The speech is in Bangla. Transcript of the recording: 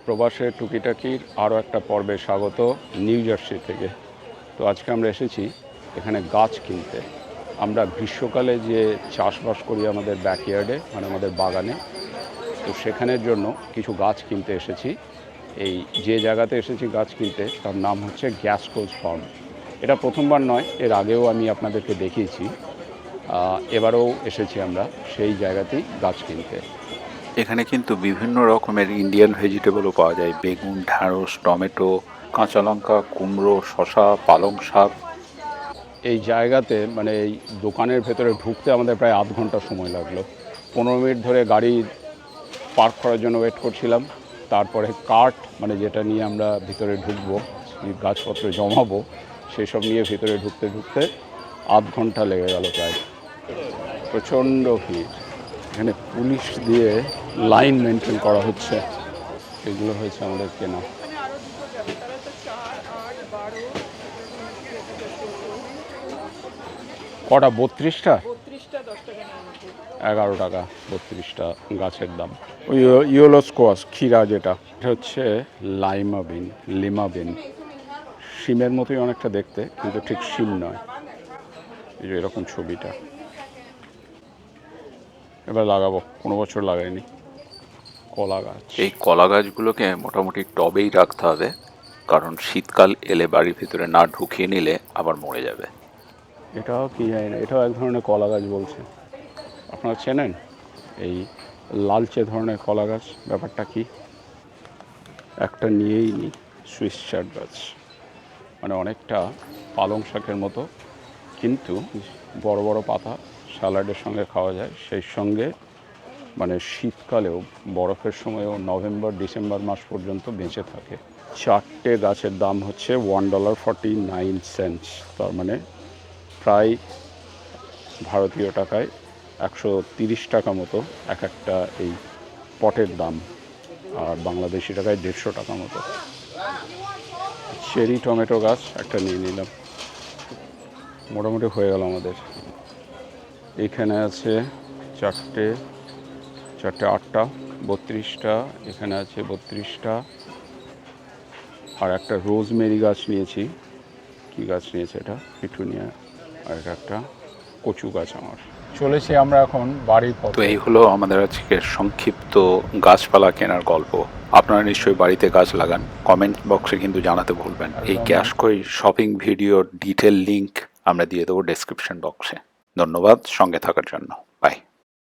প্রবাসের টুকিটাকির আরও একটা পর্বে স্বাগত নিউ জার্সি থেকে। তো আজকে আমরা এসেছি এখানে গাছ কিনতে। আমরা গ্রীষ্মকালে যে চাষবাস করি আমাদের ব্যাকইয়ার্ডে, মানে আমাদের বাগানে, তো সেখানের জন্য কিছু গাছ কিনতে এসেছি। এই যে জায়গাতে এসেছি গাছ কিনতে তার নাম হচ্ছে গ্যাসকোজ ফার্ম। এটা প্রথমবার নয়, এর আগেও আমি আপনাদেরকে দেখিয়েছি। এবারেও এসেছি আমরা সেই জায়গাতেই গাছ কিনতে। এখানে কিন্তু বিভিন্ন রকমের ইন্ডিয়ান ভেজিটেবলও পাওয়া যায়। বেগুন, ঢ্যাঁড়স, টমেটো, কাঁচা লঙ্কা, কুমড়ো, শসা, পালং শাক। এই জায়গাতে মানে এই দোকানের ভেতরে ঢুকতে আমাদের প্রায় আধ ঘন্টা সময় লাগলো। 15 মিনিট ধরে গাড়ি পার্ক করার জন্য ওয়েট করছিলাম। তারপরে কার্ট, মানে যেটা নিয়ে আমরা ভিতরে ঢুকবো, গাছপত্র জমাবো, সেসব নিয়ে ভিতরে ঢুকতে ঢুকতে আধ ঘন্টা লেগে গেল প্রায়। প্রচণ্ড ভিড়। এখানে পুলিশ দিয়ে লাইন মেনটেন করা হচ্ছে। এগুলো হয়েছে আমাদের কেনা। কটা? 32টা? 11 টাকা 32টা গাছের দাম। ওই ইয়েলো স্কোয়াশ, ক্ষীরা, যেটা এটা হচ্ছে লিমা বিন। শিমের মতোই অনেকটা দেখতে, কিন্তু ঠিক শিম নয়। এই যে এরকম ছবিটা। এবার লাগাবো, কোনো বছর লাগাইনি কলা গাছ। এই কলা গাছগুলোকে মোটামুটি টবেই রাখতে হবে, কারণ শীতকাল এলে বাড়ির ভিতরে না ঢুকিয়ে নিলে আবার মরে যাবে। এটাও কি জানি না, এটাও এক ধরনের কলা গাছ বলছে। আপনারা চেনেন এই লালচে ধরনের কলা গাছ? ব্যাপারটা কি? একটা নিয়েই নি, সুইস চার্ট গাছ। মানে অনেকটা পালং শাকের মতো, কিন্তু বড় বড় পাতা, স্যালাডের সঙ্গে খাওয়া যায়। সেই সঙ্গে মানে শীতকালেও, বরফের সময়ও নভেম্বর ডিসেম্বর মাস পর্যন্ত বেঁচে থাকে। 4টে গাছের দাম হচ্ছে $1.49, তার মানে প্রায় ভারতীয় টাকায় 130 টাকা মতো এক একটা এই পটের দাম, আর বাংলাদেশি টাকায় 150 টাকা মতো। চেরি টমেটো গাছ একটা নিয়ে নিলাম, মোটামুটি হয়ে গেল আমাদের। এইখানে আছে 4টে 8টা, 32টা। এখানে আছে 32টা। আর একটা রোজমেরি গাছ নিয়েছি। কি গাছ নিয়েছে এটা? পিটুনিয়া। আর এটা একটা কচু গাছ। আমার চলেছি আমরা এখন বাড়ির পথে। তো এই হলো আমাদের আজকের সংক্ষিপ্ত গাছপালা কেনার গল্প। আপনারা নিশ্চয়ই বাড়িতে গাছ লাগান। কমেন্ট বক্সে কিন্তু জানাতে ভুলবেন। এই গ্যাসকোজ শপিং ভিডিওর ডিটেল লিংক আমরা দিয়ে দেবো ডেসক্রিপশন বক্সে। ধন্যবাদ সঙ্গে থাকার জন্য।